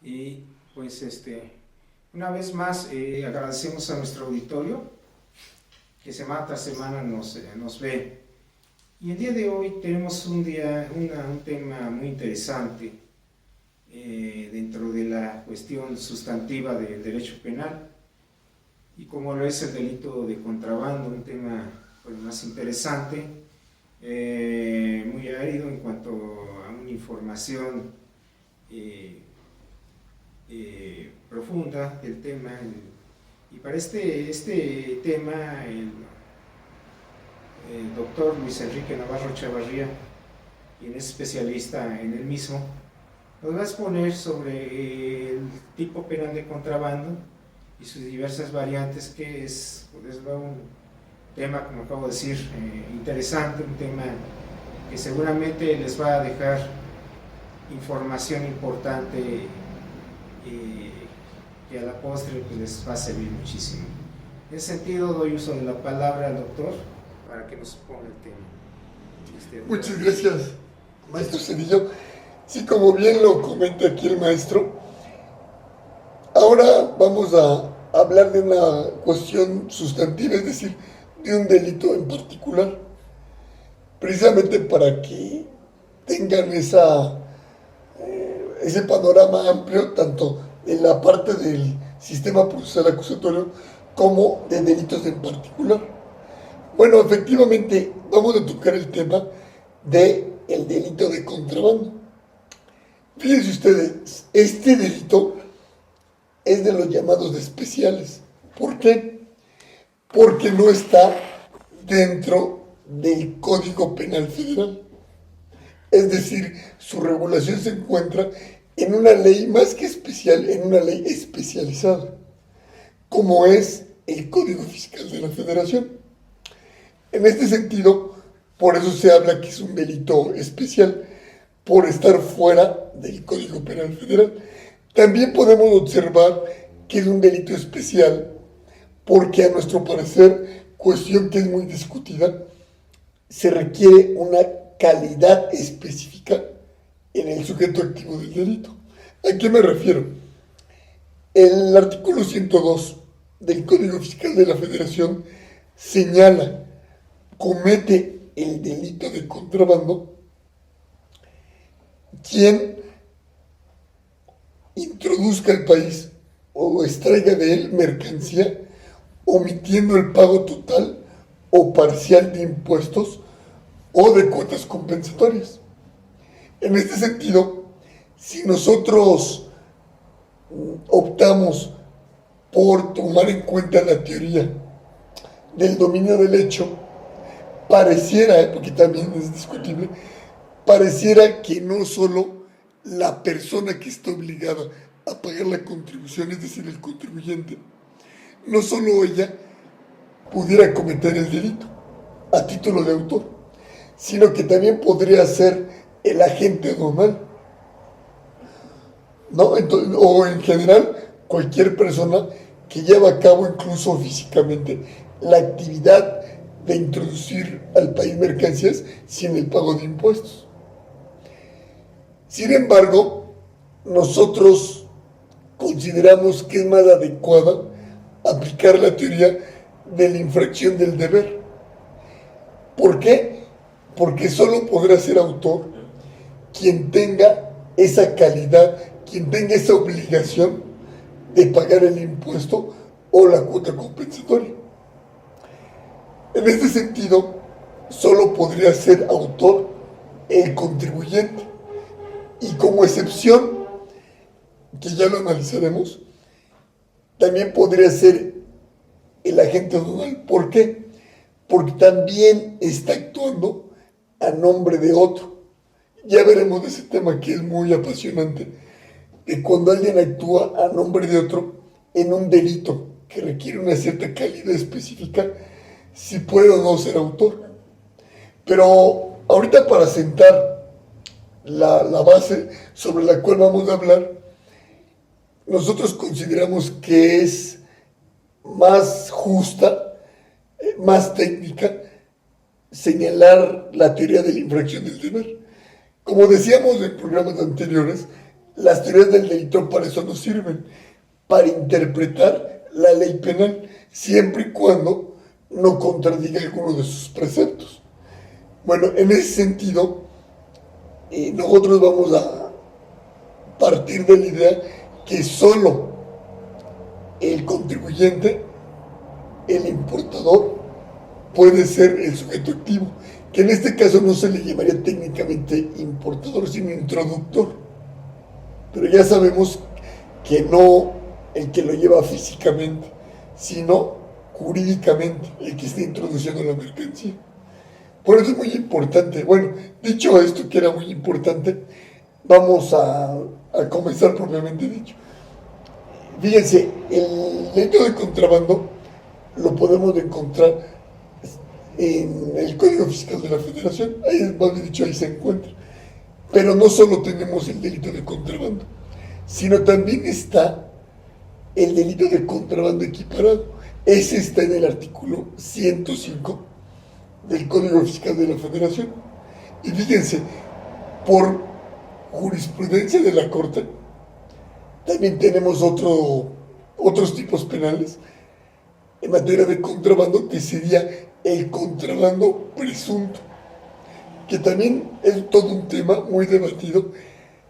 Y pues una vez más agradecemos a nuestro auditorio que semana tras semana nos ve. Y el día de hoy tenemos un tema muy interesante dentro de la cuestión sustantiva del derecho penal, y como lo es el delito de contrabando, un tema pues, más interesante, muy árido en cuanto a una información profunda del tema. Y para este tema, el doctor Luis Enrique Navarro Chavarría, quien es especialista en el mismo, nos va a exponer sobre el tipo penal de contrabando y sus diversas variantes, que es un tema, como acabo de decir, interesante, un tema que seguramente les va a dejar información importante que a la postre pues, les va a servir muchísimo. En ese sentido, doy uso de la palabra al doctor para que nos ponga el tema. Muchas gracias, maestro Cedillo. Sí, como bien lo comenta aquí el maestro, ahora vamos a hablar de una cuestión sustantiva, es decir, de un delito en particular, precisamente para que tengan ese panorama amplio, tanto en la parte del sistema procesal acusatorio como de delitos en particular. Bueno, efectivamente, vamos a tocar el tema del delito de contrabando. Fíjense ustedes, este delito es de los llamados de especiales. ¿Por qué? Porque no está dentro del Código Penal Federal. Es decir, su regulación se encuentra en una ley más que especial, en una ley especializada, como es el Código Fiscal de la Federación. En este sentido, por eso se habla que es un delito especial, por estar fuera del Código Penal Federal. También podemos observar que es un delito especial porque, a nuestro parecer, cuestión que es muy discutida, se requiere una calidad específica en el sujeto activo del delito. ¿A qué me refiero? El artículo 102 del Código Fiscal de la Federación señala, comete el delito de contrabando quien introduzca al país o extraiga de él mercancía omitiendo el pago total o parcial de impuestos o de cuotas compensatorias. En este sentido, si nosotros optamos por tomar en cuenta la teoría del dominio del hecho, pareciera, porque también es discutible, pareciera que no solo la persona que está obligada a pagar la contribución, es decir, el contribuyente, no solo ella pudiera cometer el delito a título de autor, sino que también podría ser el agente aduanal, ¿no? Entonces, o en general cualquier persona que lleva a cabo incluso físicamente la actividad de introducir al país mercancías sin el pago de impuestos. Sin embargo, nosotros consideramos que es más adecuada aplicar la teoría de la infracción del deber. ¿Por qué? Porque solo podrá ser autor quien tenga esa calidad, quien tenga esa obligación de pagar el impuesto o la cuota compensatoria. En este sentido, solo podría ser autor el contribuyente. Y como excepción, que ya lo analizaremos, también podría ser el agente aduanal. ¿Por qué? Porque también está actuando a nombre de otro. Ya veremos de ese tema, que es muy apasionante, que cuando alguien actúa a nombre de otro en un delito que requiere una cierta calidad específica, si puede o no ser autor. Pero ahorita, para sentar la base sobre la cual vamos a hablar, nosotros consideramos que es más justa, más técnica, señalar la teoría de la infracción del deber. Como decíamos en programas anteriores, las teorías del delito para eso nos sirven, para interpretar la ley penal, siempre y cuando no contradiga alguno de sus preceptos. Bueno, en ese sentido, nosotros vamos a partir de la idea que solo el contribuyente, el importador, puede ser el sujeto activo, que en este caso no se le llamaría técnicamente importador, sino introductor. Pero ya sabemos que no el que lo lleva físicamente, sino jurídicamente, el que está introduciendo la mercancía. Por eso es muy importante. Bueno, dicho esto que era muy importante, vamos a comenzar propiamente dicho. Fíjense, el delito de contrabando lo podemos encontrar en el Código Fiscal de la Federación, ahí, más bien dicho, ahí se encuentra. Pero no solo tenemos el delito de contrabando, sino también está el delito de contrabando equiparado. Ese está en el artículo 105 del Código Fiscal de la Federación. Y fíjense, por jurisprudencia de la Corte, también tenemos otros tipos penales en materia de contrabando, que sería el contrabando presunto, que también es todo un tema muy debatido,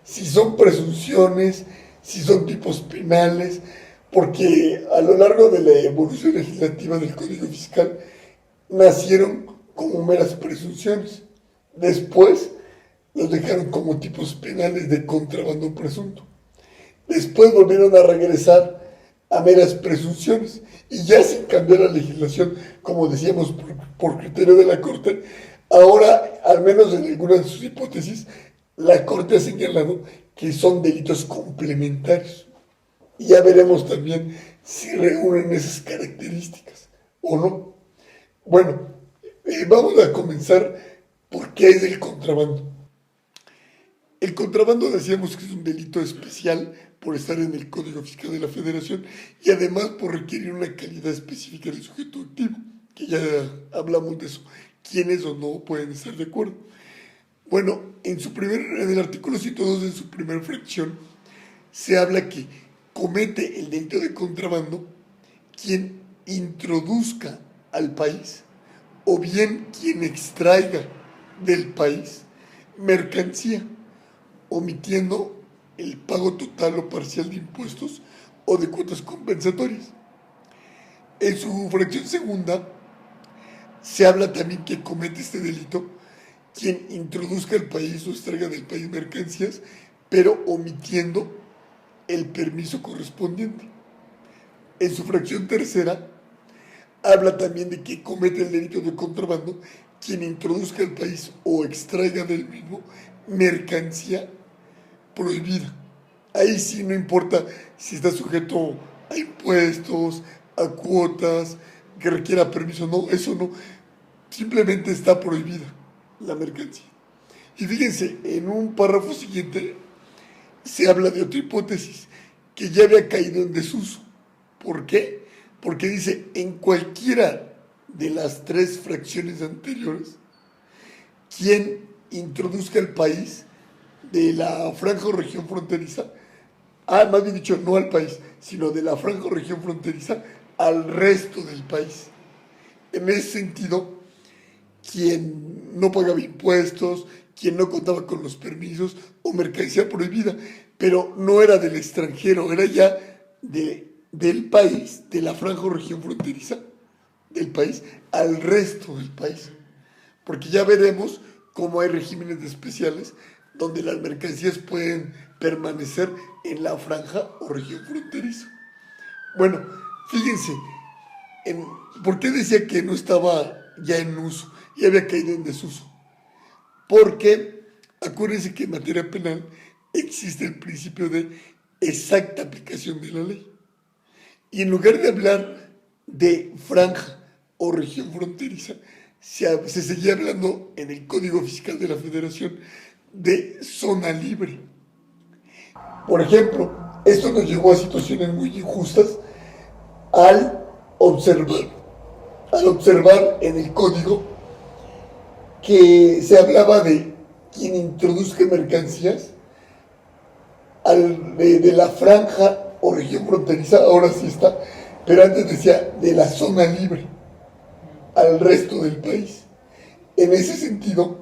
si son presunciones, si son tipos penales, porque a lo largo de la evolución legislativa del Código Fiscal nacieron como meras presunciones, después los dejaron como tipos penales de contrabando presunto, después volvieron a regresar a meras presunciones, y ya sin cambiar la legislación, como decíamos, por criterio de la Corte, ahora, al menos en algunas de sus hipótesis, la Corte ha señalado que son delitos complementarios. Y ya veremos también si reúnen esas características o no. Bueno, vamos a comenzar por qué es el contrabando. El contrabando decíamos que es un delito especial por estar en el Código Fiscal de la Federación y además por requerir una calidad específica del sujeto activo, que ya hablamos de eso, quiénes o no pueden estar de acuerdo. Bueno, en el artículo 102, en su primera fracción, se habla que comete el delito de contrabando quien introduzca al país o bien quien extraiga del país mercancía, omitiendo el pago total o parcial de impuestos o de cuotas compensatorias. En su fracción segunda se habla también que comete este delito quien introduzca al país o extraiga del país mercancías, pero omitiendo el permiso correspondiente. En su fracción tercera habla también de que comete el delito de contrabando quien introduzca al país o extraiga del mismo mercancía prohibida. Ahí sí no importa si está sujeto a impuestos, a cuotas, que requiera permiso, no, eso no, simplemente está prohibida la mercancía. Y fíjense, en un párrafo siguiente se habla de otra hipótesis que ya había caído en desuso. ¿Por qué? Porque dice, en cualquiera de las tres fracciones anteriores, quien introduzca el país de la franja o región fronteriza, más bien dicho, no al país, sino de la franja o región fronteriza al resto del país. En ese sentido, quien no pagaba impuestos, quien no contaba con los permisos o mercancía prohibida, pero no era del extranjero, era ya del país, de la franja o región fronteriza del país al resto del país. Porque ya veremos cómo hay regímenes especiales donde las mercancías pueden permanecer en la franja o región fronteriza. Bueno, fíjense, ¿por qué decía que no estaba ya en uso y había caído en desuso? Porque acuérdense que en materia penal existe el principio de exacta aplicación de la ley. Y en lugar de hablar de franja o región fronteriza, se seguía hablando en el Código Fiscal de la Federación de zona libre. Por ejemplo, esto nos llevó a situaciones muy injustas al observar en el código que se hablaba de quien introduzca mercancías de la franja o región fronteriza, ahora sí está, pero antes decía de la zona libre al resto del país. En ese sentido,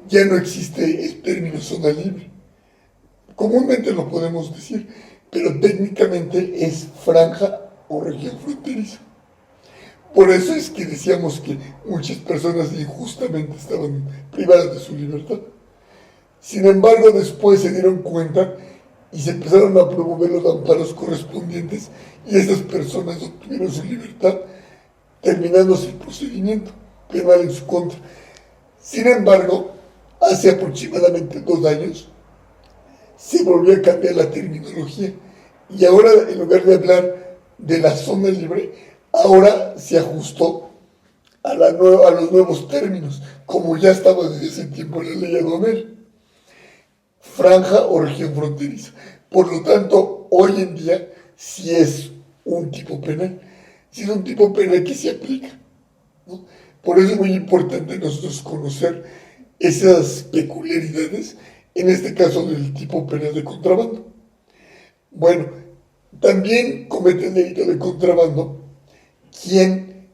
ya no existe el término zona libre. Comúnmente lo podemos decir, pero técnicamente es franja o región fronteriza. Por eso es que decíamos que muchas personas injustamente estaban privadas de su libertad. Sin embargo, después se dieron cuenta y se empezaron a promover los amparos correspondientes y esas personas obtuvieron su libertad, terminándose el procedimiento penal en su contra. Sin embargo, hace aproximadamente 2 años se volvió a cambiar la terminología y ahora, en lugar de hablar de la zona libre, ahora se ajustó a los nuevos términos, como ya estaba desde ese tiempo en la ley aduanera: franja o región fronteriza. Por lo tanto, hoy en día sí es un tipo penal, sí es un tipo penal que se aplica, ¿no? Por eso es muy importante nosotros conocer esas peculiaridades, en este caso del tipo penal de contrabando. Bueno, también comete el delito de contrabando quien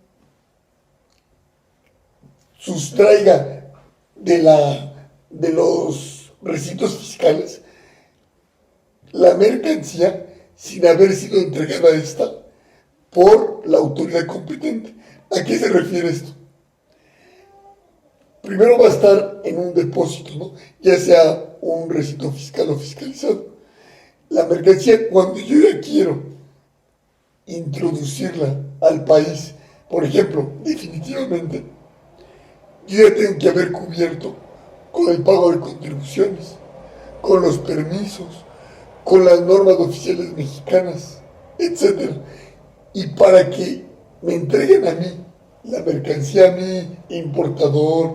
sustraiga de los recintos fiscales la mercancía sin haber sido entregada a esta por la autoridad competente. ¿A qué se refiere esto? Primero va a estar en un depósito, ¿no? Ya sea un recinto fiscal o fiscalizado. La mercancía, cuando yo ya quiero introducirla al país, por ejemplo, definitivamente, yo ya tengo que haber cubierto con el pago de contribuciones, con los permisos, con las normas oficiales mexicanas, etc. Y para que me entreguen a mí la mercancía, a mí, importador,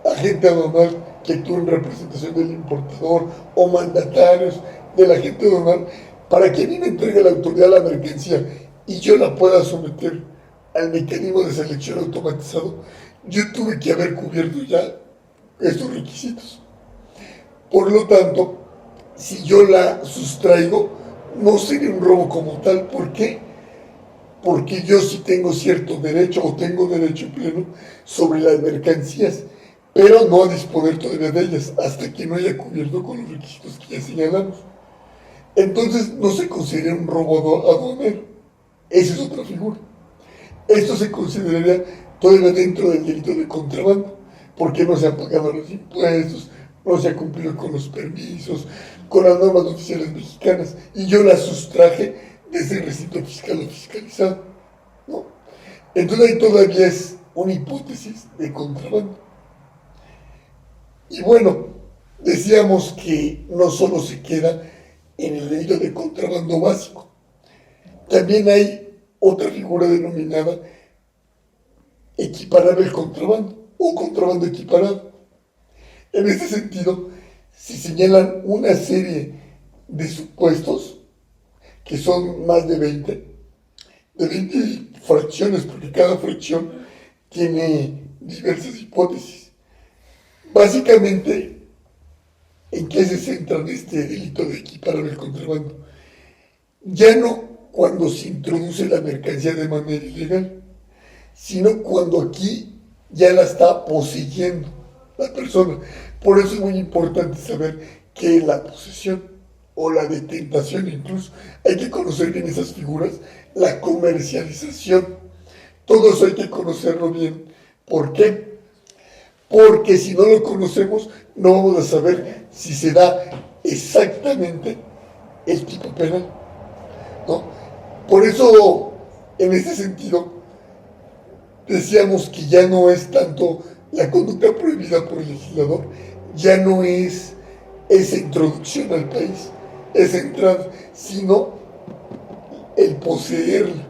agente aduanal que actúe en representación del importador o mandatarios del agente aduanal, para que a mí me entregue la autoridad la mercancía y yo la pueda someter al mecanismo de selección automatizado, yo tuve que haber cubierto ya estos requisitos. Por lo tanto, si yo la sustraigo, no sería un robo como tal. ¿Por qué? Porque yo sí tengo cierto derecho, o tengo derecho pleno sobre las mercancías, pero no a disponer todavía de ellas, hasta que no haya cubierto con los requisitos que ya señalamos. Entonces no se considera un robo aduanero. Esa es otra figura. Esto se consideraría todavía dentro del delito de contrabando, porque no se han pagado los impuestos, no se ha cumplido con los permisos, con las normas oficiales mexicanas, y yo la sustraje de ese recinto fiscal o fiscalizado, ¿no? Entonces ahí todavía es una hipótesis de contrabando. Y bueno, decíamos que no solo se queda en el delito de contrabando básico, también hay otra figura denominada equiparable al contrabando o contrabando equiparado. En este sentido, se señalan una serie de supuestos, que son más de 20 fracciones, porque cada fracción tiene diversas hipótesis. Básicamente, ¿en qué se centra este delito de equiparable al contrabando? Ya no cuando se introduce la mercancía de manera ilegal, sino cuando aquí ya la está poseyendo la persona. Por eso es muy importante saber qué es la posesión o la detentación incluso. Hay que conocer bien esas figuras, la comercialización. Todo eso hay que conocerlo bien. ¿Por qué? Porque si no lo conocemos, no vamos a saber si se da exactamente el tipo penal, ¿no? Por eso, en ese sentido, decíamos que ya no es tanto la conducta prohibida por el legislador, ya no es esa introducción al país, esa entrada, sino el poseerla.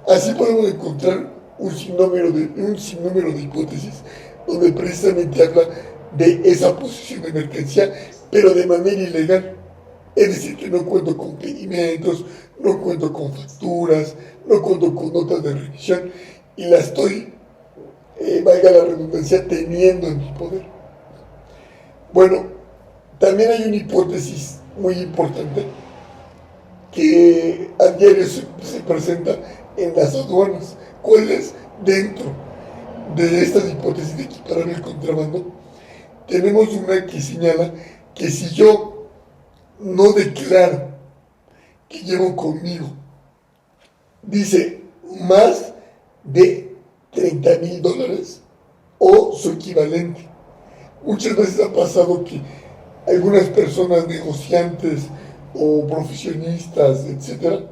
Así podemos encontrar un sinnúmero de hipótesis donde precisamente habla de esa posesión de mercancía, pero de manera ilegal. Es decir, que no cuento con pedimentos, no cuento con facturas, no cuento con notas de revisión, y la estoy, valga la redundancia, teniendo en mi poder. Bueno, también hay una hipótesis muy importante que a diario se presenta en las aduanas. ¿Cuál es? Dentro de estas hipótesis de equiparar el contrabando, tenemos una que señala que si yo no declaro que llevo conmigo, dice, más de $30,000 o su equivalente. Muchas veces ha pasado que algunas personas, negociantes o profesionistas, etcétera,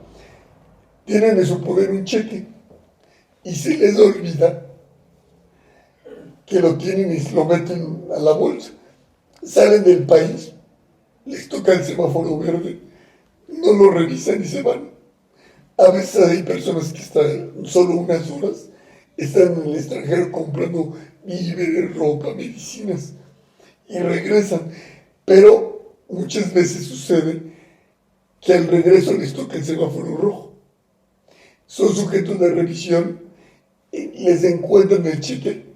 tienen en su poder un cheque y se les olvida que lo tienen y se lo meten a la bolsa. Salen del país, les toca el semáforo verde, no lo revisan y se van. A veces hay personas que están solo unas horas, están en el extranjero comprando víveres, ropa, medicinas y regresan. Pero muchas veces sucede que al regreso les toca el semáforo rojo. Son sujetos de revisión, les encuentran el cheque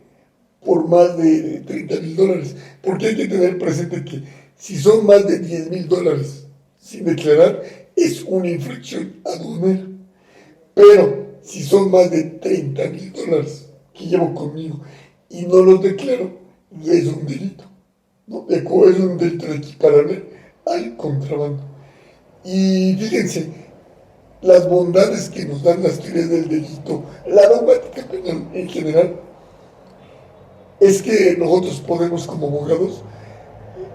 por más de $30,000. Porque hay que tener presente que si son más de $10,000 sin declarar, es una infracción aduanera. Pero si son más de $30,000 que llevo conmigo y no los declaro, ya es un delito, ¿no? Es un delito equiparable al contrabando. Y fíjense, las bondades que nos dan las teorías del delito, la dogmática penal en general, es que nosotros podemos como abogados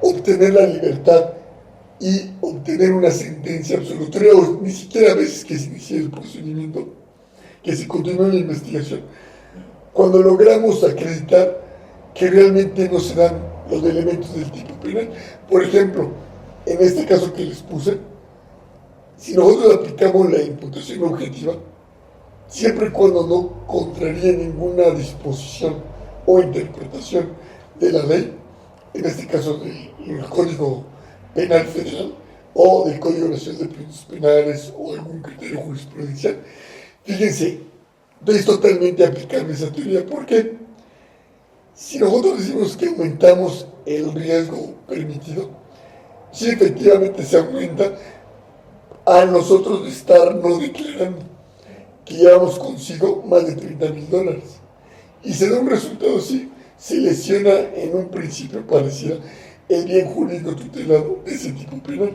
obtener la libertad y obtener una sentencia absolutoria, o ni siquiera a veces que se inicie el procedimiento, que se continúe la investigación, cuando logramos acreditar que realmente no se dan los elementos del tipo penal. Por ejemplo, en este caso que les puse, si nosotros aplicamos la imputación objetiva, siempre y cuando no contraríe ninguna disposición o interpretación de la ley, en este caso del Código Penal Federal o del Código Nacional de Procedimientos Penales o algún criterio jurisprudencial, fíjense, es totalmente aplicable esa teoría. ¿Por qué? Si nosotros decimos que aumentamos el riesgo permitido, sí efectivamente se aumenta a nosotros de estar no declarando que llevamos consigo más de $30,000. Y se da un resultado así, se lesiona en un principio pareciera el bien jurídico tutelado de ese tipo penal,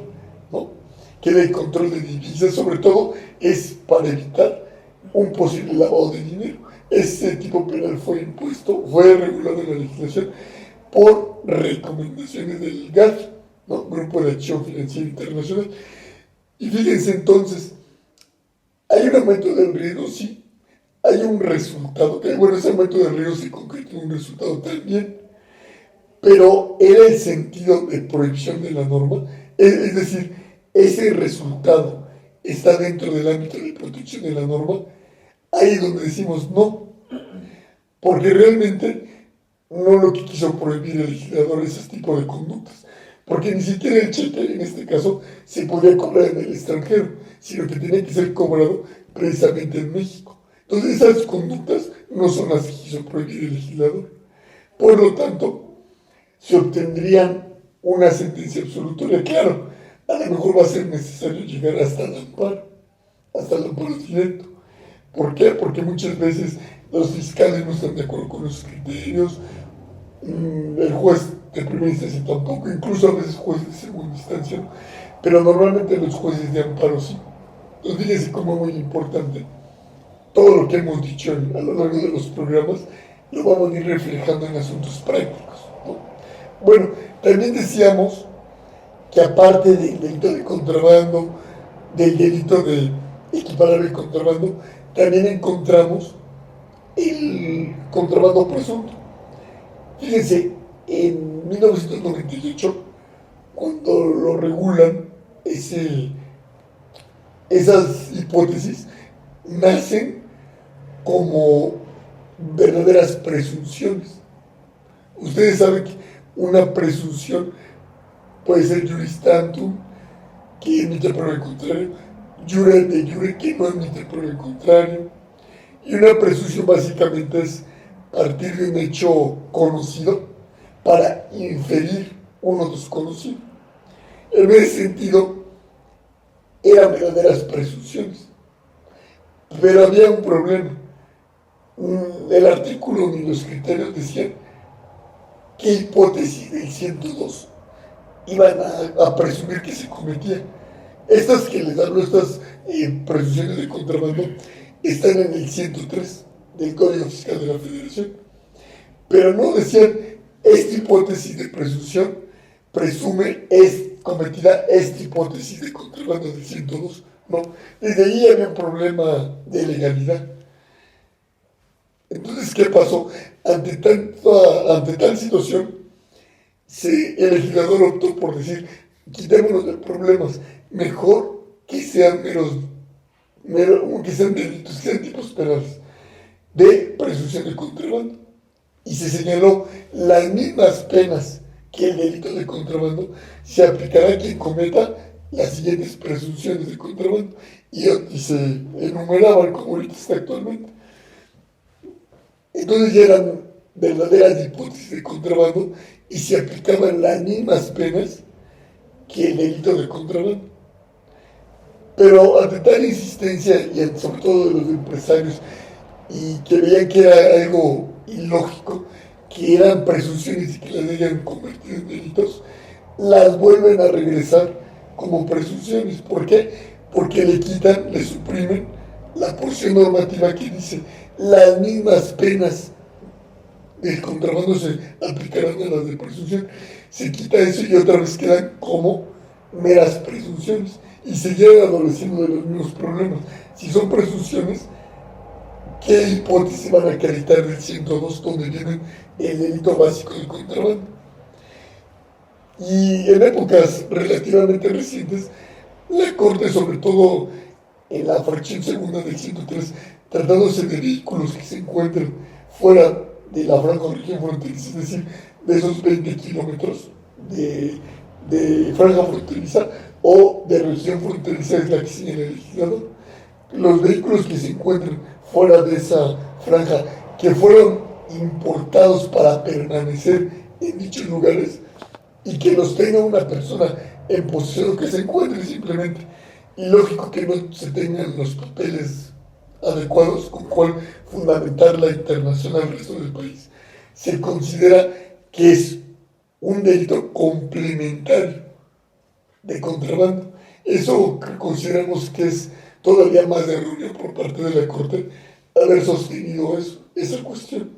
¿no? Que el control de divisas, sobre todo, es para evitar un posible lavado de dinero. Ese tipo penal fue impuesto, fue regulado en la legislación por recomendaciones del GAFI, ¿no? Grupo de Acción Financiera Internacional. Y fíjense entonces, hay un aumento del riesgo, sí. Hay un resultado, que bueno, ese aumento del riesgo se concreta en un resultado también, pero era el sentido de prohibición de la norma, es decir, ese resultado está dentro del ámbito de protección de la norma. Ahí es donde decimos no, porque realmente no lo que quiso prohibir el legislador es ese tipo de conductas, porque ni siquiera el cheque, en este caso, se podía cobrar en el extranjero, sino que tenía que ser cobrado precisamente en México. Entonces esas conductas no son las que quiso prohibir el legislador. Por lo tanto, se obtendrían una sentencia absolutoria. Claro, a lo mejor va a ser necesario llegar hasta el amparo directo. ¿Por qué? Porque muchas veces los fiscales no están de acuerdo con esos criterios, el juez de primera instancia tampoco, incluso a veces jueces de segunda instancia, ¿no? Pero normalmente los jueces de amparo sí. Entonces fíjense cómo es muy importante. Todo lo que hemos dicho a lo largo de los programas lo vamos a ir reflejando en asuntos prácticos, ¿no? Bueno, también decíamos que aparte del delito de contrabando, del delito de equiparar el contrabando, también encontramos el contrabando presunto. Fíjense, en 1998, cuando lo regulan, esas hipótesis nacen como verdaderas presunciones. Ustedes saben que una presunción puede ser juris tantum, que emite prueba en contrario, jure de jure, que no emite prueba en contrario, y una presunción básicamente es partir de un hecho conocido para inferir uno desconocido. En ese sentido, eran verdaderas presunciones. Pero había un problema. El artículo ni los criterios decían qué hipótesis del 102 iban a presumir que se cometía. Estas que les hablo, estas presunciones de contrabando, están en el 103 del Código Fiscal de la Federación. Pero no decían, esta hipótesis de presunción presume cometida esta hipótesis de contrabando del 102. No, desde ahí había un problema de legalidad. Entonces, ¿qué pasó? Ante tal situación, el legislador optó por decir, quitémonos de problemas, mejor que sean que sean delitos, que sean tipos penales de presunción de contrabando. Y se señaló las mismas penas que el delito de contrabando se aplicará a quien cometa las siguientes presunciones de contrabando. Y se enumeraban como ahorita está actualmente. Entonces ya eran verdaderas hipótesis de contrabando y se aplicaban las mismas penas que el delito de contrabando. Pero ante tal insistencia, y sobre todo de los empresarios, y que veían que era algo ilógico, que eran presunciones y que las habían convertido en delitos, las vuelven a regresar como presunciones. ¿Por qué? Porque le suprimen la porción normativa que dice las mismas penas del contrabando se aplicarán a las de presunción. Se quita eso y otra vez quedan como meras presunciones y se llegan adoleciendo de los mismos problemas. Si son presunciones, ¿qué hipótesis van a acreditar del 102 donde viene el delito básico de contrabando? Y en épocas relativamente recientes, la Corte, sobre todo en la fracción segunda del 103, tratándose de vehículos que se encuentran fuera de la franja de región fronteriza, es decir, de esos 20 kilómetros de franja fronteriza o de región fronteriza, es la que señala el legislador. Los vehículos que se encuentran fuera de esa franja, que fueron importados para permanecer en dichos lugares y que los tenga una persona en posesión, que se encuentre simplemente, y lógico que no se tengan los papeles adecuados con cual fundamentar la internación al resto del país, se considera que es un delito complementario de contrabando. Eso consideramos que es todavía más erróneo por parte de la Corte haber sostenido esa cuestión.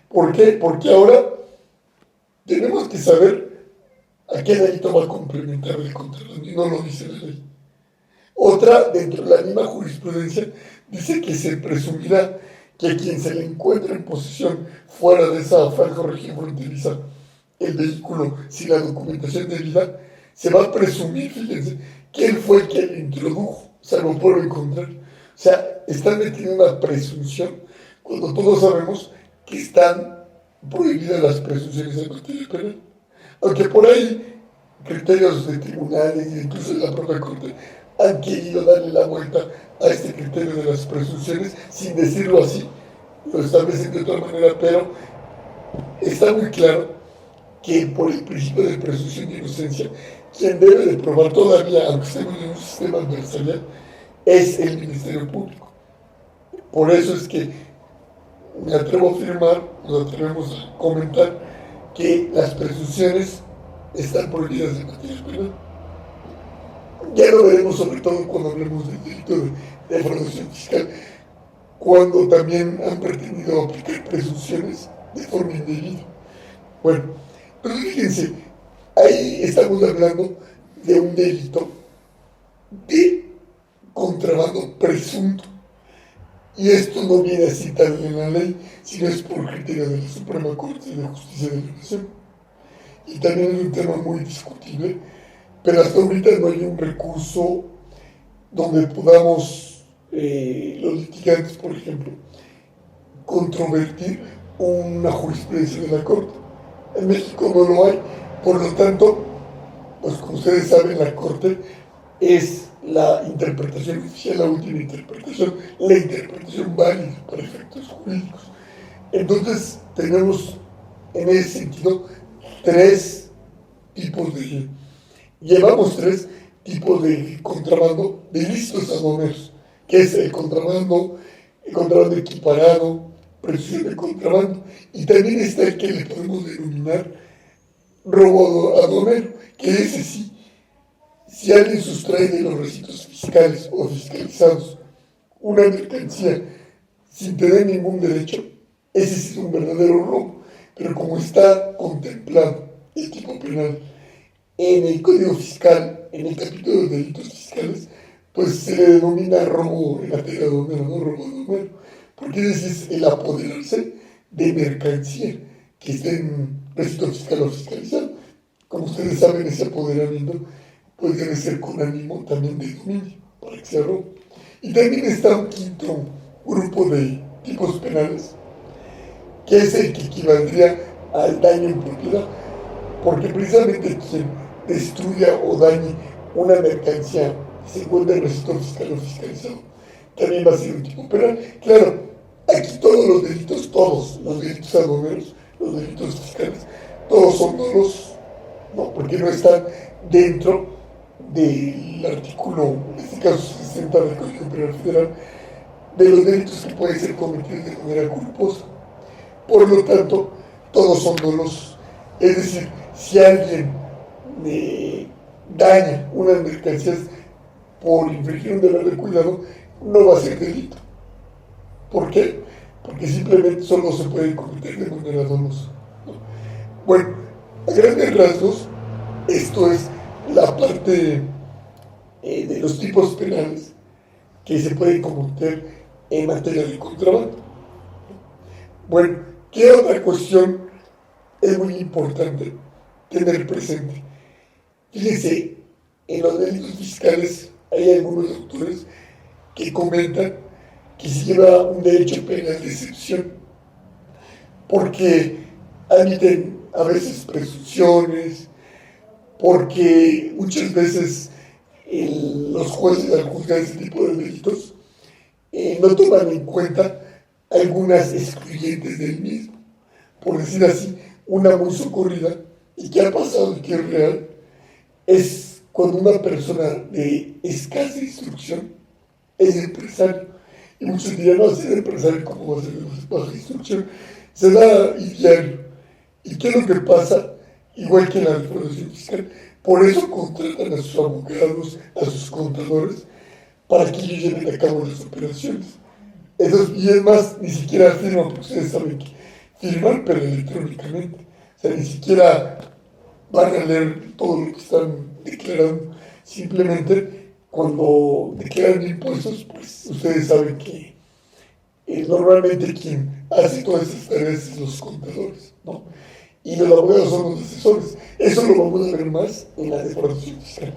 ¿Por qué? Porque ahora tenemos que saber a qué delito va a complementar el contrabando y no lo dice la ley. Otra, dentro de la misma jurisprudencia, dice que se presumirá que a quien se le encuentre en posesión fuera de esa franja o región fronteriza el vehículo sin la documentación debida, se va a presumir, fíjense, que él fue el que lo introdujo, o sea, no puedo encontrar. O sea, están metiendo una presunción cuando todos sabemos que están prohibidas las presunciones en materia penal. Aunque por ahí criterios de tribunales e incluso de la propia Corte han querido darle la vuelta a este criterio de las presunciones, sin decirlo así, lo establecen de otra manera, pero está muy claro que por el principio de presunción de inocencia, quien debe de probar todavía, aunque estemos en un sistema adversarial, es el Ministerio Público. Por eso es que me atrevo a afirmar, nos atrevemos a comentar que las presunciones están prohibidas en materia penal. Ya lo veremos sobre todo cuando hablemos del delito de defraudación fiscal, cuando también han pretendido aplicar presunciones de forma indebida. Bueno, pero fíjense, ahí estamos hablando de un delito de contrabando presunto. Y esto no viene así tal en la ley, sino es por criterio de la Suprema Corte de Justicia de la Nación. Y también es un tema muy discutible, pero hasta ahorita no hay un recurso donde podamos, los litigantes, por ejemplo, controvertir una jurisprudencia de la Corte. En México no lo hay, por lo tanto, pues como ustedes saben, la Corte es la interpretación oficial, la última interpretación, la interpretación válida para efectos jurídicos. Entonces, tenemos en ese sentido tres tipos Llevamos tres tipos de contrabando de ilícitos aduaneros, que es el contrabando equiparado, presunción de contrabando, y también está el que le podemos denominar robo aduanero, que ese sí, si alguien sustrae de los recintos fiscales o fiscalizados una mercancía sin tener ningún derecho, ese sí es un verdadero robo. Pero como está contemplado el tipo penal en el Código Fiscal, en el capítulo de delitos fiscales, pues se le denomina robo en materia aduanera, no robo aduanero, porque ese es el apoderarse de mercancía que esté en recinto fiscal o fiscalizado. Como ustedes saben, ese apoderamiento pues debe ser con ánimo también de dominio, para que sea robo. Y también está un quinto grupo de tipos penales, que es el que equivaldría al daño en propiedad, porque precisamente quien destruya o dañe una mercancía que se encuentra en recinto fiscal o fiscalizado también va a ser un tipo penal. Claro, aquí todos los delitos aduaneros, los delitos fiscales, todos son dolosos, ¿no? Porque no están dentro del artículo, en este caso 60 del Código Penal Federal, de los delitos que pueden ser cometidos de manera culposa. Por lo tanto, todos son dolosos. Es decir, si alguien daña unas mercancías por infringir un deber de cuidado, no va a ser delito. ¿Por qué? Porque simplemente solo se puede cometer de manera dolosa. Bueno, a grandes rasgos, esto es la parte de los tipos penales que se pueden cometer en materia de contrabando. Bueno, ¿qué otra cuestión es muy importante tener presente? Fíjense, en los delitos fiscales hay algunos autores que comentan que se lleva un derecho penal de excepción, porque admiten a veces presunciones, porque muchas veces los jueces al juzgar ese tipo de delitos no toman en cuenta algunas excluyentes del mismo. Por decir así, una muy socorrida y que ha pasado y que es real, es cuando una persona de escasa instrucción es empresario. Y muchos dirán, no, si es empresario, ¿cómo va a ser de baja instrucción? Se da diario. ¿Y qué es lo que pasa? Igual que en la defraudación fiscal. Por eso contratan a sus abogados, a sus contadores, para que ellos lleven a cabo las operaciones. Y es más, ni siquiera firman, porque ustedes saben que firman, pero electrónicamente. O sea, ni siquiera van a leer todo lo que están declarando. Simplemente, cuando declaran impuestos, pues ustedes saben que normalmente quien hace todas esas tareas es los contadores, ¿no? Y los abogados son los asesores. Eso lo vamos a ver más en la defraudación fiscal.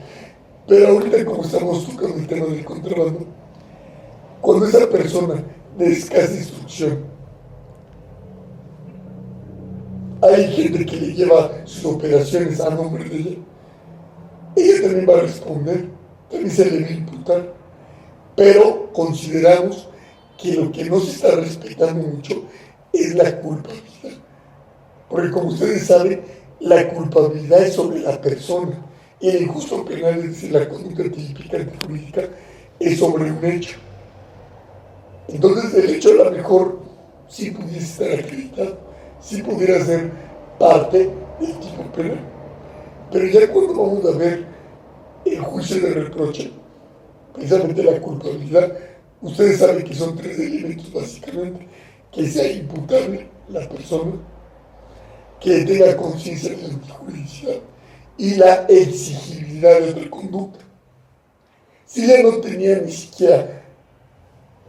Pero ahorita, como estamos tocando el tema del contrabando, cuando esa persona de escasa instrucción, hay gente que le lleva sus operaciones a nombre de ella también va a responder, también se le va a imputar. Pero consideramos que lo que no se está respetando mucho es la culpabilidad. Porque como ustedes saben, la culpabilidad es sobre la persona y el injusto penal, es decir, la conducta típica antijurídica, es sobre un hecho. Entonces el hecho a lo mejor sí pudiese estar acreditado, sí pudiera ser parte del tipo penal. Pero ya cuando vamos a ver el juicio de reproche, precisamente la culpabilidad, ustedes saben que son tres elementos básicamente: que sea imputable la persona, que tenga conciencia de la antijuridicidad y la exigibilidad de otra conducta. Si ella no tenía ni siquiera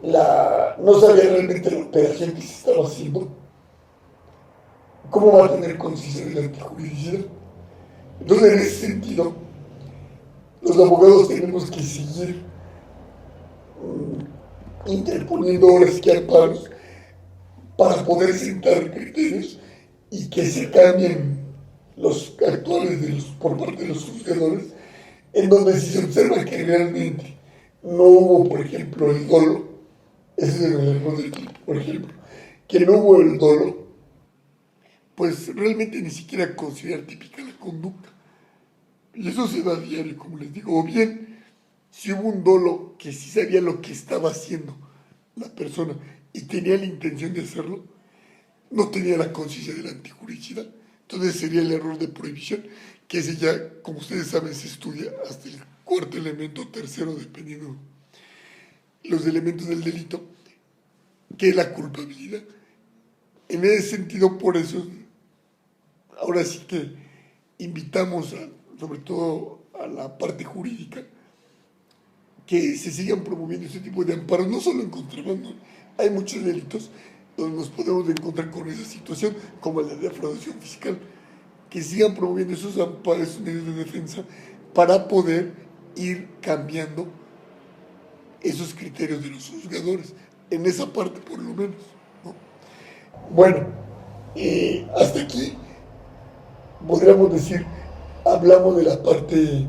no sabía realmente la operación que se estaba haciendo, ¿cómo va a tener conciencia de la antijuridicidad? Entonces, en ese sentido, los abogados tenemos que seguir interponiendo horas que amparos para poder sentar criterios y que se cambien los actuales por parte de los juzgadores, en donde si se observa que realmente no hubo, por ejemplo, el dolo, ese es el error del tipo, por ejemplo, que no hubo el dolo, pues realmente ni siquiera considerar típica la conducta. Y eso se da a diario, como les digo. O bien, si hubo un dolo que sí sabía lo que estaba haciendo la persona y tenía la intención de hacerlo, no tenía la conciencia de la antijuricidad. Entonces sería el error de prohibición, que ese ya, como ustedes saben, se estudia hasta el cuarto elemento, tercero, dependiendo los elementos del delito, que es la culpabilidad. En ese sentido, por eso, ahora sí que invitamos, sobre todo a la parte jurídica, que se sigan promoviendo este tipo de amparos, no solo en contrabando, hay muchos delitos donde nos podemos encontrar con esa situación, como la defraudación fiscal, que sigan promoviendo esos amparos, esos medios de defensa, para poder ir cambiando esos criterios de los juzgadores, en esa parte por lo menos, ¿no? Bueno, hasta aquí podríamos decir, hablamos de la parte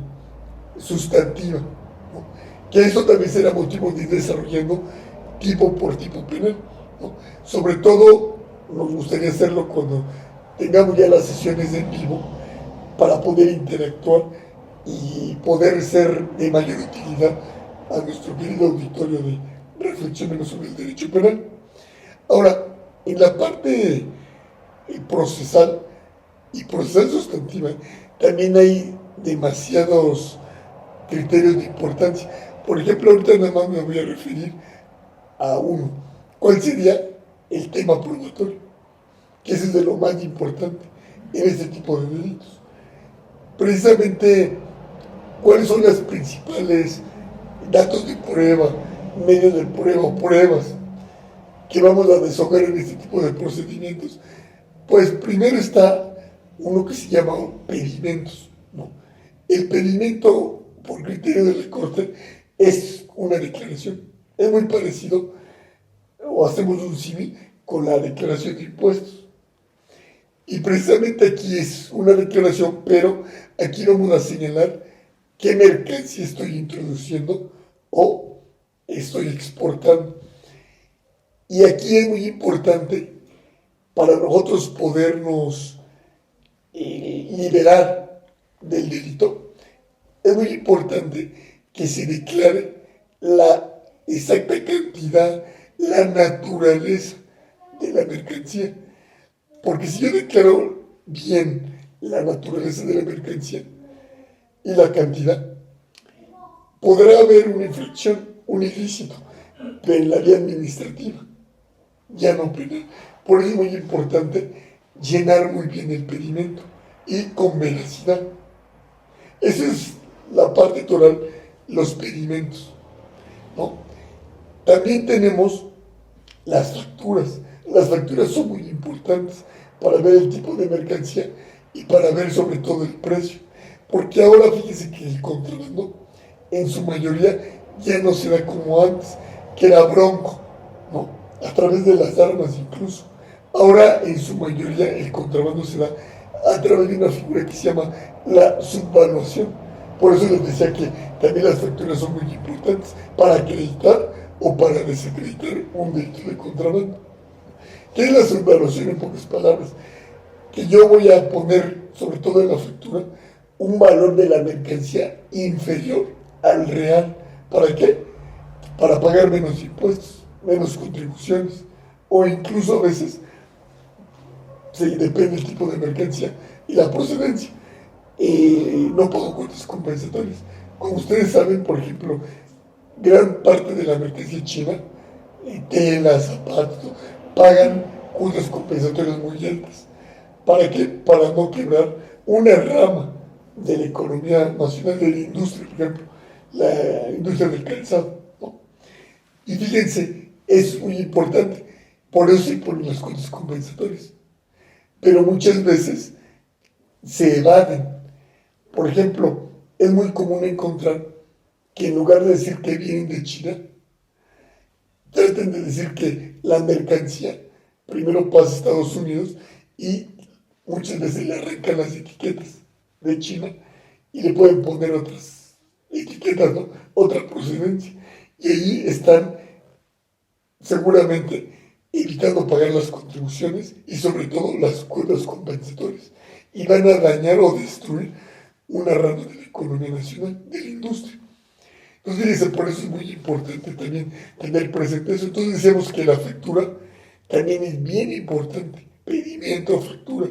sustantiva, ¿no? Que eso también será motivo de ir desarrollando tipo por tipo penal, ¿no? Sobre todo nos gustaría hacerlo cuando tengamos ya las sesiones en vivo para poder interactuar y poder ser de mayor utilidad a nuestro querido auditorio de reflexiones sobre el derecho penal. Ahora, en la parte procesal y procesal sustantiva, también hay demasiados criterios de importancia. Por ejemplo, ahorita nada más me voy a referir a uno. ¿Cuál sería el tema probatorio? Que ese es de lo más importante en este tipo de delitos. Precisamente, ¿cuáles son los principales datos de prueba, medios de prueba o pruebas que vamos a deshogar en este tipo de procedimientos? Pues primero está uno que se llama pedimentos, ¿no? El pedimento, por criterio de la Corte, es una declaración. Es muy parecido, o hacemos un símil, con la declaración de impuestos. Y precisamente aquí es una declaración, pero aquí vamos a señalar qué mercancía estoy introduciendo o estoy exportando. Y aquí es muy importante para nosotros podernos liberar del delito. Es muy importante que se declare la exacta cantidad, la naturaleza de la mercancía. Porque si yo declaro bien la naturaleza de la mercancía y la cantidad, podrá haber una infracción, un ilícito, pero en la vía administrativa, ya no penal. Por eso es muy importante llenar muy bien el pedimento y con veracidad. Esa es la parte toral, los pedimentos, ¿no? También tenemos las facturas. Las facturas son muy importantes para ver el tipo de mercancía y para ver sobre todo el precio. Porque ahora fíjese que el contrabando en su mayoría ya no se da como antes, que era bronco, ¿no? A través de las armas incluso. Ahora en su mayoría el contrabando se da a través de una figura que se llama la subvaluación. Por eso les decía que también las facturas son muy importantes para acreditar o para desacreditar un delito de contrabando. ¿Qué es la subvaluación en pocas palabras? Que yo voy a poner, sobre todo en la factura, un valor de la mercancía inferior al real. ¿Para qué? Para pagar menos impuestos, menos contribuciones, o incluso a veces, depende del tipo de mercancía y la procedencia, no pago cuotas compensatorias. Como ustedes saben, por ejemplo, gran parte de la mercancía china, telas, zapatos, pagan cuotas compensatorias muy altas. ¿Para qué? Para no quebrar una rama de la economía nacional, de la industria, por ejemplo, la industria del calzado, ¿no? Y fíjense, es muy importante, por eso se ponen las cuotas compensatorias. Pero muchas veces se evaden. Por ejemplo, es muy común encontrar que en lugar de decir que vienen de China, traten de decir que la mercancía primero pasa a Estados Unidos y muchas veces le arrancan las etiquetas de China y le pueden poner otras etiquetas, ¿no? Otra procedencia. Y ahí están seguramente evitando pagar las contribuciones y sobre todo las cuotas compensatorias. Y van a dañar o destruir una rama de la economía nacional, de la industria. Entonces, fíjense, por eso es muy importante también tener presente eso. Entonces decíamos que la factura también es bien importante, pedimento, factura,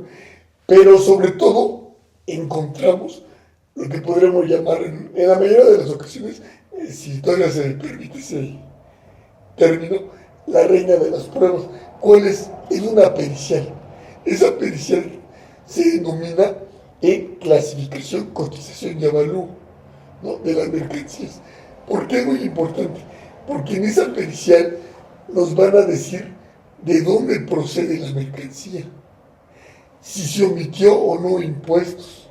pero sobre todo encontramos lo que podríamos llamar, en la mayoría de las ocasiones, si todavía se permite ese término, la reina de las pruebas. ¿Cuál es? Es una pericial. Esa pericial se denomina en clasificación, cotización y avalúo, ¿no?, de las mercancías. ¿Por qué es muy importante? Porque en esa pericial nos van a decir de dónde procede la mercancía, si se omitió o no impuestos.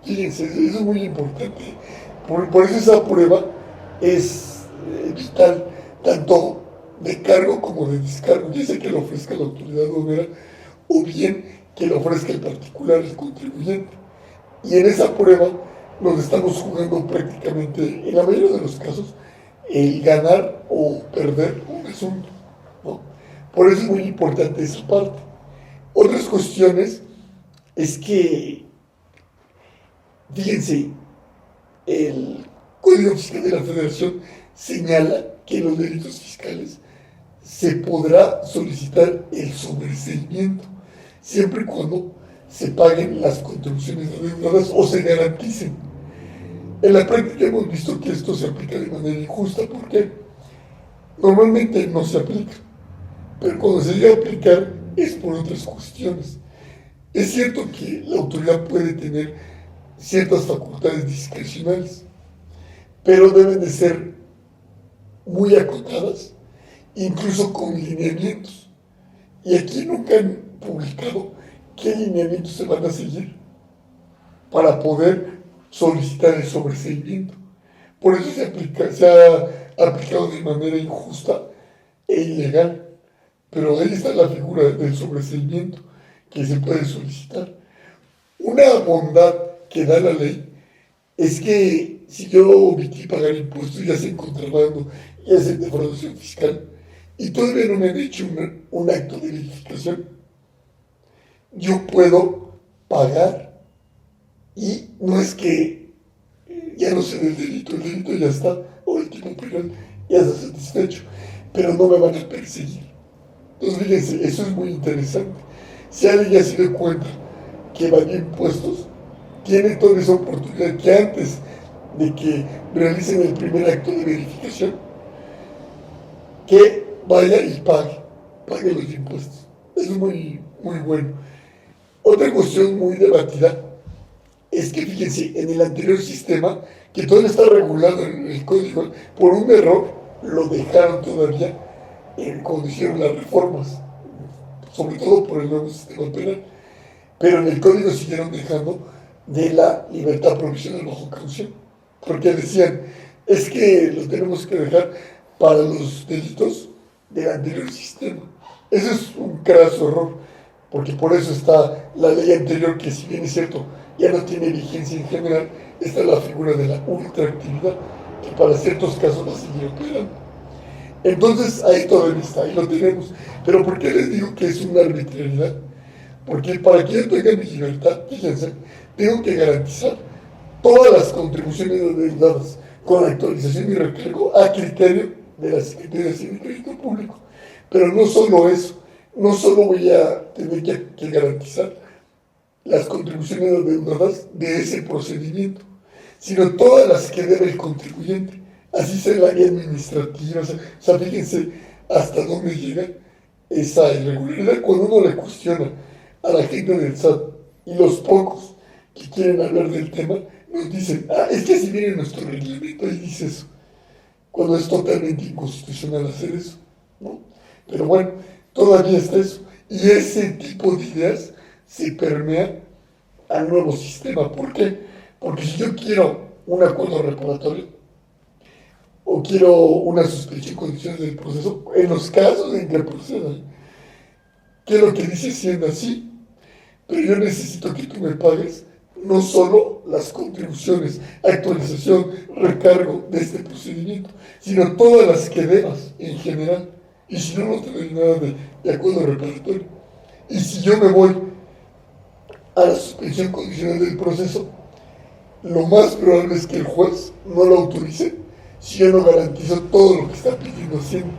Fíjense, eso es muy importante. Por eso esa prueba es vital, tanto de cargo como de descargo, ya sea que lo ofrezca la autoridad aduanera o bien que lo ofrezca el particular, el contribuyente. Y en esa prueba nos estamos jugando prácticamente, en la mayoría de los casos, el ganar o perder un asunto, ¿no? Por eso es muy importante esa parte. Otras cuestiones es que, fíjense, el Código Fiscal de la Federación señala que en los delitos fiscales se podrá solicitar el sobreseimiento, siempre y cuando se paguen las contribuciones adeudadas o se garanticen. En la práctica hemos visto que esto se aplica de manera injusta, porque normalmente no se aplica, pero cuando se llega a aplicar es por otras cuestiones. Es cierto que la autoridad puede tener ciertas facultades discrecionales, pero deben de ser muy acotadas, incluso con lineamientos. Y aquí nunca han publicado qué lineamientos se van a seguir para poder solicitar el sobreseimiento. Por eso se ha aplicado de manera injusta e ilegal. Pero ahí está la figura del sobreseimiento que se puede solicitar. Una bondad que da la ley es que si yo omití pagar impuestos, ya sea en contrabando, ya sea en defraudación fiscal, y todavía no me han hecho un acto de verificación, yo puedo pagar, y no es que ya no se dé el delito ya está, o el tipo penal ya está satisfecho, pero no me van a perseguir. Entonces, fíjense, eso es muy interesante. Si alguien ya se dio cuenta que evadió impuestos, tiene toda esa oportunidad que antes de que realicen el primer acto de verificación, que vaya y pague los impuestos. Eso es muy, muy bueno. Otra cuestión muy debatida es que, fíjense, en el anterior sistema, que todo está regulado en el código, por un error lo dejaron todavía cuando hicieron las reformas, sobre todo por el nuevo sistema penal, pero en el código siguieron dejando de la libertad provisional bajo caución, porque decían, es que lo tenemos que dejar para los delitos del anterior sistema. Ese es un craso error, porque por eso está la ley anterior, que si bien es cierto, ya no tiene vigencia en general, está la figura de la ultraactividad, que para ciertos casos va a seguir operando. Entonces ahí todavía está, ahí lo tenemos. Pero ¿por qué les digo que es una arbitrariedad? Porque para que yo tenga mi libertad, fíjense, tengo que garantizar todas las contribuciones adeudadas con actualización y recargo a criterio de la Secretaría de Hacienda y Crédito Público. Pero no solo eso, no solo voy a tener que garantizar las contribuciones adeudadas de ese procedimiento, sino todas las que debe el contribuyente. Así sea la vía administrativa, o sea, fíjense hasta dónde llega esa irregularidad cuando uno le cuestiona a la gente del SAT, y los pocos que quieren hablar del tema nos dicen, es que si viene nuestro reglamento ahí dice eso, cuando es totalmente inconstitucional hacer eso, ¿no? Pero bueno, todavía está eso, y ese tipo de ideas se permea al nuevo sistema. ¿Por qué? Porque si yo quiero un acuerdo reparatorio o quiero una suspensión condicional del proceso, en los casos en que proceda, ¿qué es lo que dice Hacienda? Sí, pero yo necesito que tú me pagues no solo las contribuciones, actualización, recargo de este procedimiento, sino todas las que debas en general. Y si no, no te doy nada de acuerdo reparatorio. Y si yo me voy a la suspensión condicional del proceso, lo más probable es que el juez no lo autorice si yo no garantizo todo lo que está pidiendo Hacienda.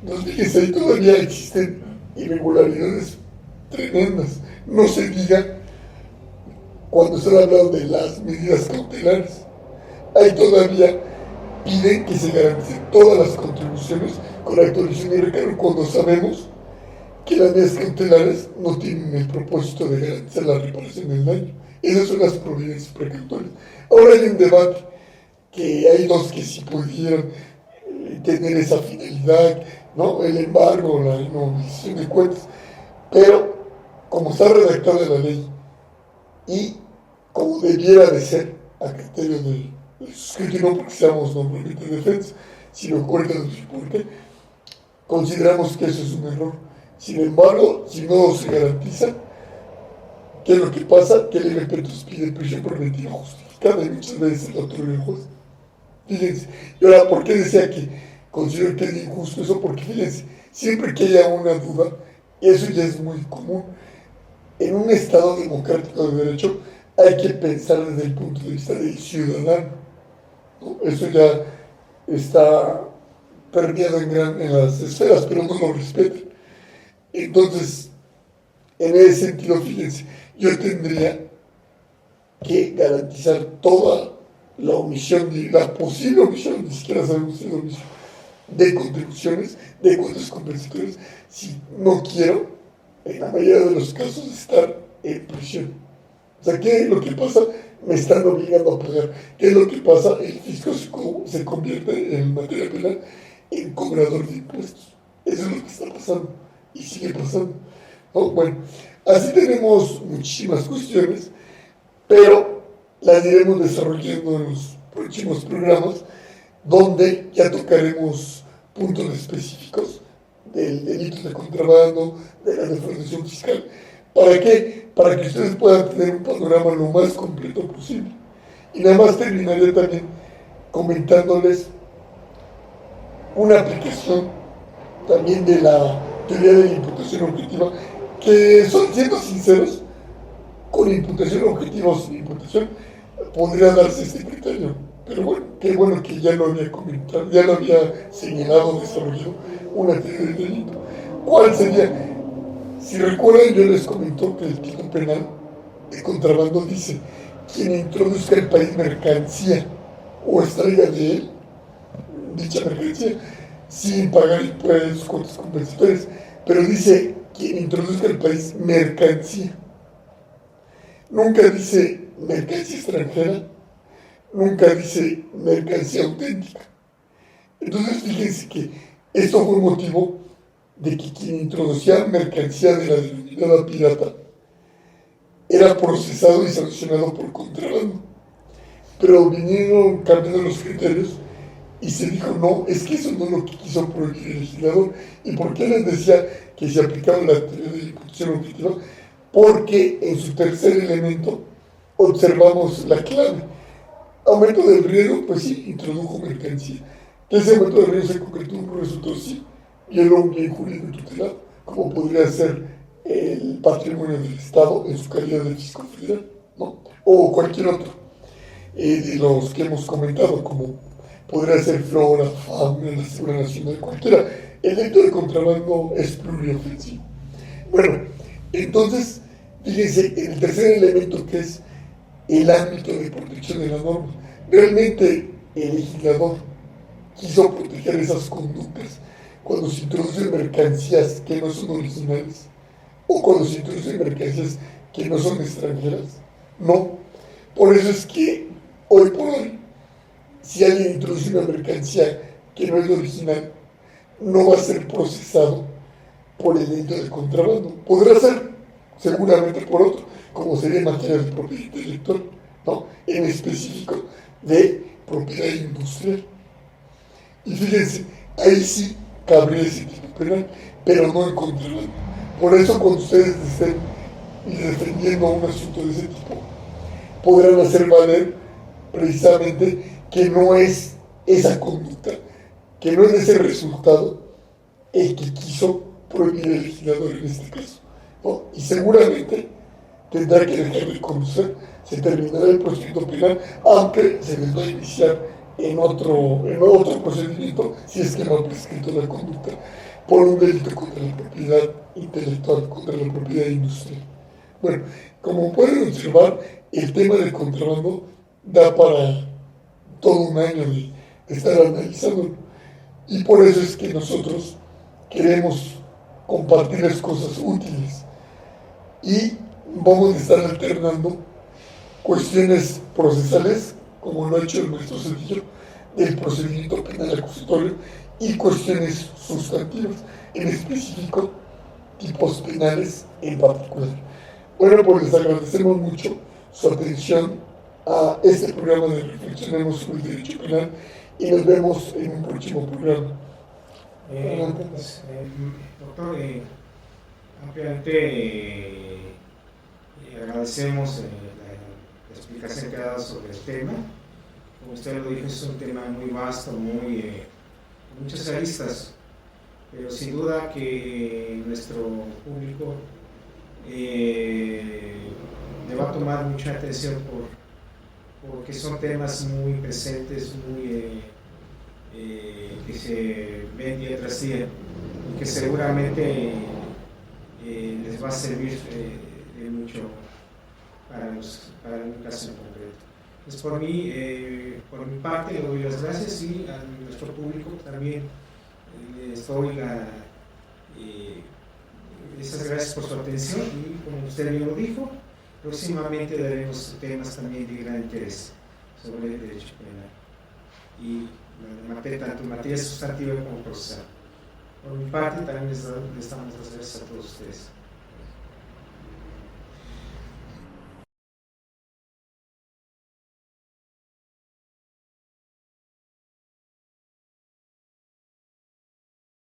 Entonces, fíjense, ahí todavía existen irregularidades tremendas. No se diga cuando están hablando de las medidas cautelares. Ahí todavía piden que se garanticen todas las contribuciones con actualización y recargo cuando sabemos que las medidas cautelares no tienen el propósito de garantizar la reparación del daño. Esas son las providencias precautorias. Ahora hay un debate que hay dos que sí pudieran tener esa finalidad, ¿no? El embargo, la inmovilización de cuentas, pero como está redactada la ley y como debiera de ser a criterio del suscrito, no porque seamos normalmente defensa, sino ahorita nos dice por qué, consideramos que eso es un error. Sin embargo, si no se garantiza, ¿qué es lo que pasa? Que el MP pide prisión preventiva justificada y muchas veces la otorga el juez. Fíjense, y ahora, ¿por qué decía que considero que es injusto eso? Porque fíjense, siempre que haya una duda, y eso ya es muy común, en un Estado democrático de derecho hay que pensar desde el punto de vista del ciudadano, ¿no? Eso ya está permeado en las esferas, pero no lo respetan. Entonces, en ese sentido, fíjense, yo tendría que garantizar toda la omisión, la posible omisión, ni siquiera sabemos si es omisión, de contribuciones, de cuotas compensatorias, si no quiero, en la mayoría de los casos, estar en prisión. O sea, ¿qué es lo que pasa? Me están obligando a pagar. ¿Qué es lo que pasa? El fisco se convierte en materia penal en cobrador de impuestos. Eso es lo que está pasando y sigue pasando, ¿no? Bueno, así tenemos muchísimas cuestiones, pero las iremos desarrollando en los próximos programas, donde ya tocaremos puntos específicos del delito de contrabando, de la defraudación fiscal. ¿Para qué? Para que ustedes puedan tener un panorama lo más completo posible. Y nada más terminaría también comentándoles una aplicación también de la teoría de la imputación objetiva, que son, siendo sinceros, con imputación objetiva o sin imputación, podría darse este criterio. Pero bueno, qué bueno que ya lo había comentado, ya lo había señalado, desarrollado una teoría del delito. ¿Cuál sería? Si recuerdan, yo les comento que el tipo penal de contrabando dice: quien introduzca al país mercancía o extraiga de él dicha mercancía sin pagar impuestos, cuotas compensatorias, pero dice quien introduzca al país mercancía. Nunca dice mercancía extranjera, nunca dice mercancía auténtica. Entonces fíjense que esto fue motivo de que quien introducía mercancía de la denominada pirata era procesado y sancionado por contrabando. Pero vinieron cambiando los criterios y se dijo: no, es que eso no es lo que quiso prohibir el legislador. ¿Y por qué les decía que se aplicaba la teoría de la imputación objetiva? Porque en su tercer elemento observamos la clave. Aumento del riesgo, pues sí, introdujo mercancía. Que ese aumento del riesgo se concretó en un resultado, sí, y era un bien jurídico tutelado, como podría ser el patrimonio del Estado en su calidad de fisco federal, ¿no? O cualquier otro de los que hemos comentado, como podría ser flora, fauna, la seguridad nacional, cualquiera. El delito de contrabando es pluriofensivo. Bueno, entonces, fíjense, el tercer elemento, que es el ámbito de protección de la norma. Realmente el legislador quiso proteger esas conductas cuando se introducen mercancías que no son originales o cuando se introducen mercancías que no son extranjeras. No. Por eso es que hoy por hoy, si alguien introduce una mercancía que no es original, no va a ser procesado por el delito de contrabando. Podrá ser seguramente por otro, como sería en materia de propiedad intelectual, ¿no? En específico de propiedad industrial. Y fíjense, ahí sí cabría ese tipo penal, pero no en contrabando. Por eso, cuando ustedes estén defendiendo un asunto de ese tipo, podrán hacer valer precisamente que no es esa conducta, que no es ese resultado el que quiso prohibir el legislador en este caso, ¿no? Y seguramente tendrá que dejar de conocer, se terminará el procedimiento penal, aunque se les va a iniciar en otro procedimiento, si es que no ha prescrito la conducta, por un delito contra la propiedad intelectual, contra la propiedad industrial. Bueno, como pueden observar, el tema del contrabando da para todo un año de estar analizando, y por eso es que nosotros queremos compartirles cosas útiles y vamos a estar alternando cuestiones procesales, como lo ha hecho el maestro Cedillo, del procedimiento penal acusatorio, y cuestiones sustantivas, en específico tipos penales en particular. Bueno, pues les agradecemos mucho su atención a este programa de Reflexionemos sobre el Derecho Penal y nos vemos en un próximo programa. Doctor, ampliamente agradecemos la explicación que ha dado sobre el tema. Como usted lo dijo, es un tema muy vasto, muchas aristas, pero sin duda que nuestro público le va a tomar mucha atención porque son temas muy presentes, que se ven día tras día y que seguramente les va a servir de mucho para un caso en concreto. Entonces, por mi parte, le doy las gracias y a nuestro público también les doy esas gracias por su atención y, como usted bien lo dijo, próximamente daremos temas también de gran interés sobre el derecho penal y tanto en materia sustantiva como procesal. Por mi parte, también les damos las gracias a todos ustedes.